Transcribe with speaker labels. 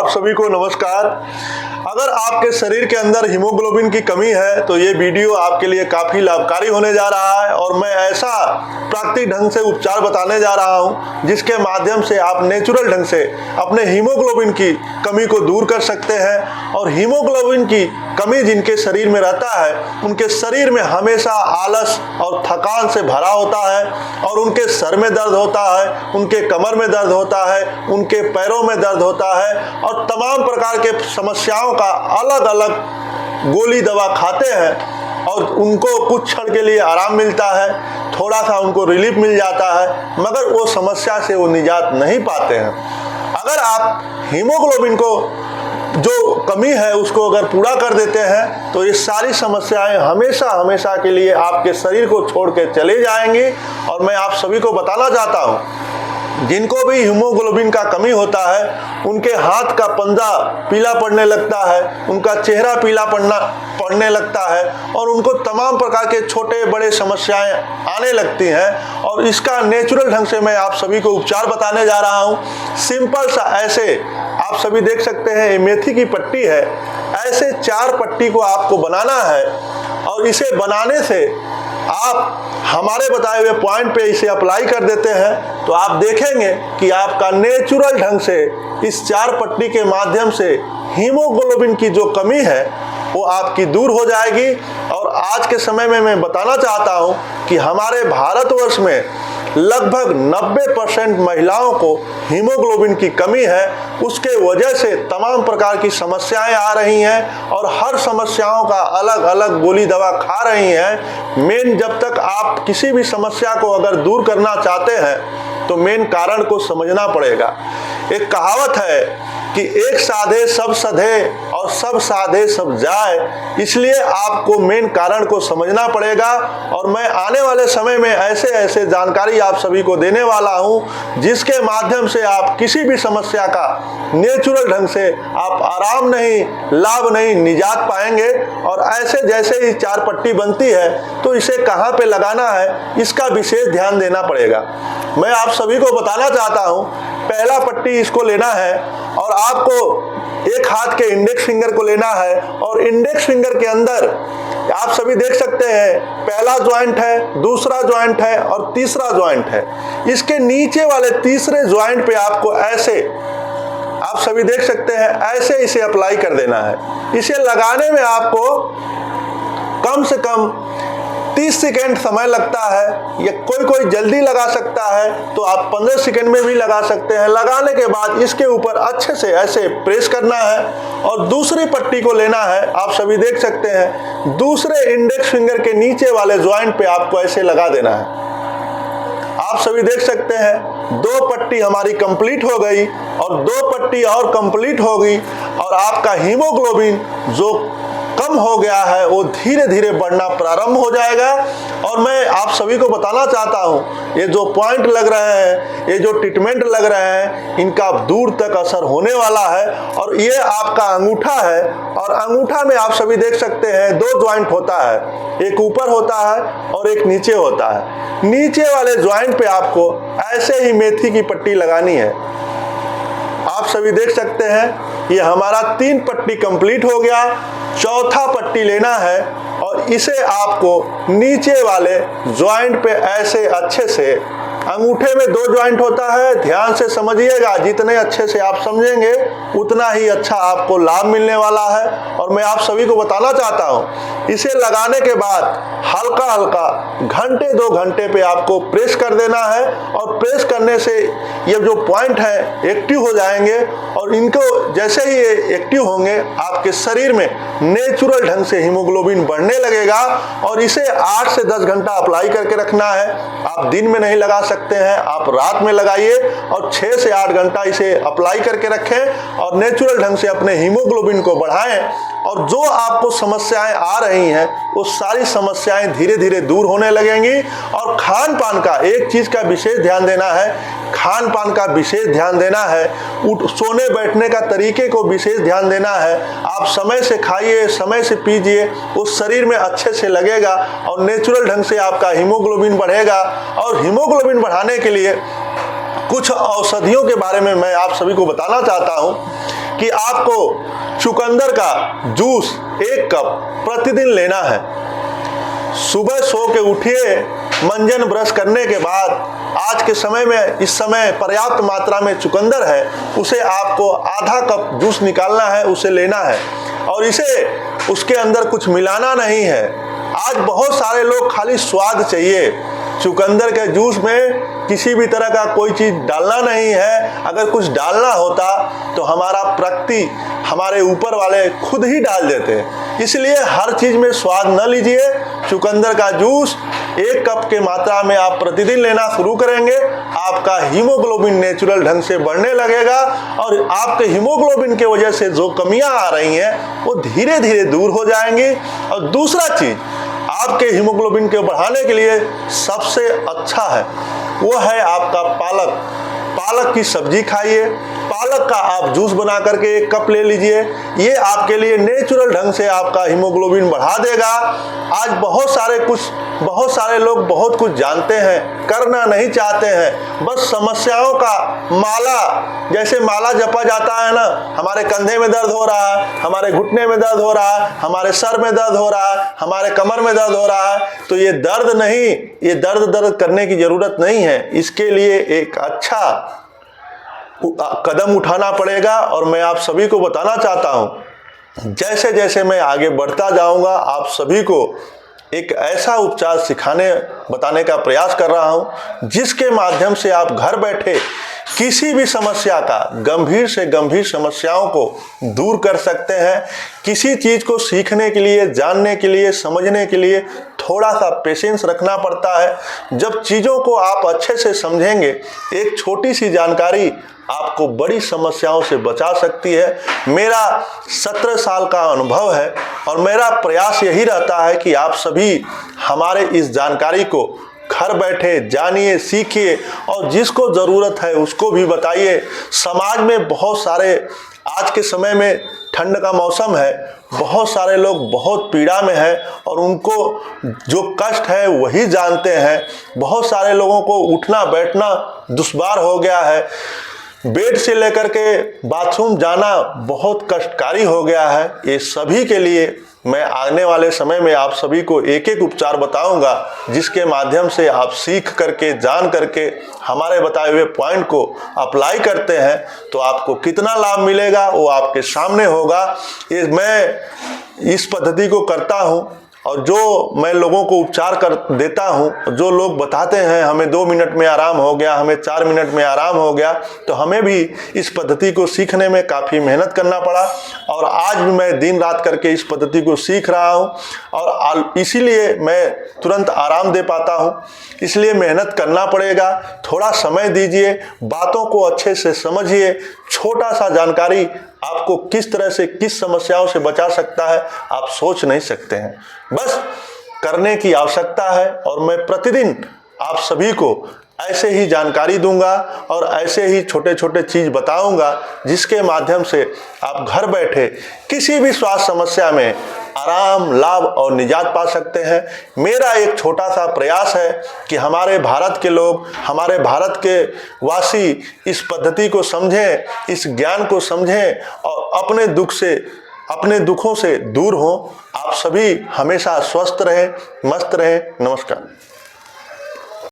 Speaker 1: सभी को नमस्कार। अगर आपके शरीर के अंदर हीमोग्लोबिन की कमी है तो ये वीडियो आपके लिए काफ़ी लाभकारी होने जा रहा है और मैं ऐसा प्राकृतिक ढंग से उपचार बताने जा रहा हूँ जिसके माध्यम से आप नेचुरल ढंग से अपने हीमोग्लोबिन की कमी को दूर कर सकते हैं। और हीमोग्लोबिन की कमी जिनके शरीर में रहता है उनके शरीर में हमेशा आलस और थकान से भरा होता है और उनके सर में दर्द होता है, उनके कमर में दर्द होता है, उनके पैरों में दर्द होता है और तमाम प्रकार के समस्याओं का अलग अलग गोली दवा खाते हैं और उनको कुछ क्षण के लिए आराम मिलता है, थोड़ा सा उनको रिलीफ मिल जाता है, मगर वो समस्या से वो निजात नहीं पाते हैं। अगर आप हीमोग्लोबिन को जो कमी है उसको अगर पूरा कर देते हैं तो ये सारी समस्याएं हमेशा हमेशा के लिए आपके शरीर को छोड़ के चले जाएंगी। और मैं आप सभी को बताना चाहता हूँ जिनको भी हीमोग्लोबिन का कमी होता है उनके हाथ का पंजा पीला पड़ने लगता है, उनका चेहरा पीला पड़ने लगता है और उनको तमाम प्रकार के छोटे बड़े समस्याएं आने लगती हैं। और इसका नेचुरल ढंग से मैं आप सभी को उपचार बताने जा रहा हूं। सिंपल सा ऐसे आप सभी देख सकते हैं ये मेथी की पट्टी है, ऐसे 4 पट्टी को आपको बनाना है और इसे बनाने से आप हमारे बताए हुए पॉइंट पे इसे अप्लाई कर देते हैं तो आप देखेंगे कि आपका नेचुरल ढंग से इस 4 पट्टी के माध्यम से हीमोग्लोबिन की जो कमी है वो आपकी दूर हो जाएगी। और आज के समय में मैं बताना चाहता हूं कि हमारे भारतवर्ष में लगभग 90% महिलाओं को हीमोग्लोबिन की कमी है, उसके वजह से तमाम प्रकार की समस्याएं आ रही हैं और हर समस्याओं का अलग अलग गोली दवा खा रही हैं। मेन जब तक आप किसी भी समस्या को अगर दूर करना चाहते हैं तो मेन कारण को समझना पड़ेगा। एक कहावत है कि एक साधे सब सधे और सब साधे सब जाए, इसलिए आपको मेन कारण को समझना पड़ेगा। और मैं आने वाले समय में ऐसे ऐसे जानकारी आप सभी को देने वाला हूं जिसके माध्यम से आप किसी भी समस्या का नेचुरल ढंग से आप आराम नहीं, लाभ नहीं, निजात पाएंगे। और ऐसे जैसे ही 4 पट्टी बनती है तो इसे कहाँ पे लगाना है इसका विशेष ध्यान देना पड़ेगा। मैं आप सभी को बताना चाहता हूं, पहला पट्टी इसको लेना है और आपको एक हाथ के इंडेक्स फिंगर को लेना है और इंडेक्स फिंगर के अंदर आप सभी देख सकते हैं पहला ज्वाइंट है, दूसरा ज्वाइंट है और तीसरा ज्वाइंट है। इसके नीचे वाले तीसरे ज्वाइंट पे आपको ऐसे आप सभी देख सकते हैं ऐसे इसे अप्लाई कर देना है। इसे लगाने में आपको कम से कम 30 सेकेंड समय लगता है, या कोई जल्दी लगा सकता है तो आप 15 सेकेंड में भी लगा सकते हैं। लगाने के बाद इसके ऊपर अच्छे से ऐसे प्रेस करना है और दूसरी पट्टी को लेना है। आप सभी देख सकते हैं दूसरे इंडेक्स फिंगर के नीचे वाले ज्वाइंट पे आपको ऐसे लगा देना है। आप सभी देख सकते हैं 2 पट्टी हमारी कंप्लीट हो गई और 2 पट्टी और कंप्लीट हो गई और आपका हीमोग्लोबिन जो कम हो गया है वो धीरे धीरे बढ़ना प्रारंभ हो जाएगा। और मैं आप सभी को बताना चाहता हूं ये जो पॉइंट लग रहे हैं, ये जो ट्रीटमेंट लग रहे हैं, इनका दूर तक असर होने वाला है। और ये आपका अंगूठा है और अंगूठा में आप सभी देख सकते हैं 2 ज्वाइंट होता है, एक ऊपर होता है और एक नीचे होता है। नीचे वाले ज्वाइंट पे आपको ऐसे ही मेथी की पट्टी लगानी है। आप सभी देख सकते हैं ये हमारा 3 पट्टी कंप्लीट हो गया। चौथा पट्टी लेना है और इसे आपको नीचे वाले ज्वाइंट पे ऐसे अच्छे से, अंगूठे में 2 ज्वाइंट होता है, ध्यान से समझिएगा, जितने अच्छे से आप समझेंगे उतना ही अच्छा आपको लाभ मिलने वाला है। और मैं आप सभी को बताना चाहता हूं इसे लगाने के बाद हल्का हल्का घंटे 2 घंटे पे आपको प्रेस कर देना है और प्रेस करने से ये जो पॉइंट है एक्टिव हो जाएंगे और इनको जैसे ही ये एक्टिव होंगे आपके शरीर में नेचुरल ढंग से हीमोग्लोबिन बढ़ने लगेगा। और इसे 8 से 10 घंटा अप्लाई करके रखना है। आप दिन में नहीं लगा सकते हैं, आप रात में लगाइए और 6 से 8 घंटा इसे अप्लाई करके रखें और नेचुरल ढंग से अपने हीमोग्लोबिन को बढ़ाएं। और जो आपको समस्याएं आ रही हैं वो सारी समस्याएं धीरे धीरे दूर होने लगेंगी। और खान पान का एक चीज का विशेष ध्यान देना है, खान पान का विशेष ध्यान देना है, सोने बैठने का तरीके को विशेष ध्यान देना है। आप समय से खाइए, समय से पीजिए, उस शरीर में अच्छे से लगेगा और नेचुरल ढंग से आपका हीमोग्लोबिन बढ़ेगा। और हीमोग्लोबिन बढ़ाने के लिए कुछ औषधियों के बारे में मैं आप सभी को बताना चाहता हूं। कि आपको चुकंदर का जूस 1 कप प्रतिदिन लेना है। सुबह सो के उठिए, मंजन ब्रश करने के बाद आज के समय में इस समय पर्याप्त मात्रा में चुकंदर है, उसे आपको आधा कप जूस निकालना है, उसे लेना है और इसे उसके अंदर कुछ मिलाना नहीं है। आज बहुत सारे लोग खाली स्वाद चाहिए, चुकंदर के जूस में किसी भी तरह का कोई चीज़ डालना नहीं है। अगर कुछ डालना होता तो हमारा प्रकृति, हमारे ऊपर वाले खुद ही डाल देते। इसलिए हर चीज़ में स्वाद न लीजिए। चुकंदर का जूस 1 कप के मात्रा में आप प्रतिदिन लेना शुरू करेंगे, आपका हीमोग्लोबिन नेचुरल ढंग से बढ़ने लगेगा और आपके हीमोग्लोबिन के वजह से जो कमियां आ रही हैं वो धीरे धीरे दूर हो जाएंगी। और दूसरा चीज़ आपके हीमोग्लोबिन को बढ़ाने के लिए सबसे अच्छा है वो है आपका पालक। पालक की सब्जी खाइए, पालक का आप जूस बना करके 1 कप ले लीजिए। ये आपके लिए नेचुरल ढंग से आपका हीमोग्लोबिन बढ़ा देगा। आज बहुत सारे लोग बहुत कुछ जानते हैं, करना नहीं चाहते हैं, बस समस्याओं का माला, जैसे माला जपा जाता है ना, हमारे कंधे में दर्द हो रहा है, हमारे घुटने में दर्द हो रहा है, हमारे सर में दर्द हो रहा है, हमारे कमर में दर्द हो रहा है, तो ये दर्द नहीं, ये दर्द करने की जरूरत नहीं है। इसके लिए एक अच्छा कदम उठाना पड़ेगा और मैं आप सभी को बताना चाहता हूं, जैसे जैसे मैं आगे बढ़ता जाऊंगा आप सभी को एक ऐसा उपचार बताने का प्रयास कर रहा हूं जिसके माध्यम से आप घर बैठे किसी भी समस्या का, गंभीर से गंभीर समस्याओं को दूर कर सकते हैं। किसी चीज़ को सीखने के लिए, जानने के लिए, समझने के लिए थोड़ा सा पेशेंस रखना पड़ता है। जब चीज़ों को आप अच्छे से समझेंगे, एक छोटी सी जानकारी आपको बड़ी समस्याओं से बचा सकती है। मेरा 17 साल का अनुभव है और मेरा प्रयास यही रहता है कि आप सभी हमारे इस जानकारी को घर बैठे जानिए, सीखिए और जिसको ज़रूरत है उसको भी बताइए। समाज में बहुत सारे, आज के समय में ठंड का मौसम है, बहुत सारे लोग बहुत पीड़ा में हैं और उनको जो कष्ट है वही जानते हैं। बहुत सारे लोगों को उठना बैठना दुश्वार हो गया है, बेड से लेकर के बाथरूम जाना बहुत कष्टकारी हो गया है। ये सभी के लिए मैं आने वाले समय में आप सभी को एक एक उपचार बताऊंगा, जिसके माध्यम से आप सीख करके, जान करके हमारे बताए हुए पॉइंट को अप्लाई करते हैं तो आपको कितना लाभ मिलेगा वो आपके सामने होगा। मैं इस पद्धति को करता हूं और जो मैं लोगों को उपचार कर देता हूं, जो लोग बताते हैं हमें 2 मिनट में आराम हो गया, हमें 4 मिनट में आराम हो गया, तो हमें भी इस पद्धति को सीखने में काफ़ी मेहनत करना पड़ा और आज भी मैं दिन रात करके इस पद्धति को सीख रहा हूं और इसीलिए मैं तुरंत आराम दे पाता हूं। इसलिए मेहनत करना पड़ेगा, थोड़ा समय दीजिए, बातों को अच्छे से समझिए। छोटा सा जानकारी आपको किस तरह से, किस समस्याओं से बचा सकता है आप सोच नहीं सकते हैं। बस करने की आवश्यकता है और मैं प्रतिदिन आप सभी को ऐसे ही जानकारी दूंगा और ऐसे ही छोटे छोटे चीज़ बताऊंगा जिसके माध्यम से आप घर बैठे किसी भी स्वास्थ्य समस्या में आराम, लाभ और निजात पा सकते हैं। मेरा एक छोटा सा प्रयास है कि हमारे भारत के लोग, हमारे भारत के वासी इस पद्धति को समझें, इस ज्ञान को समझें और अपने दुखों से दूर हों। आप सभी हमेशा स्वस्थ रहें, मस्त रहें। नमस्कार।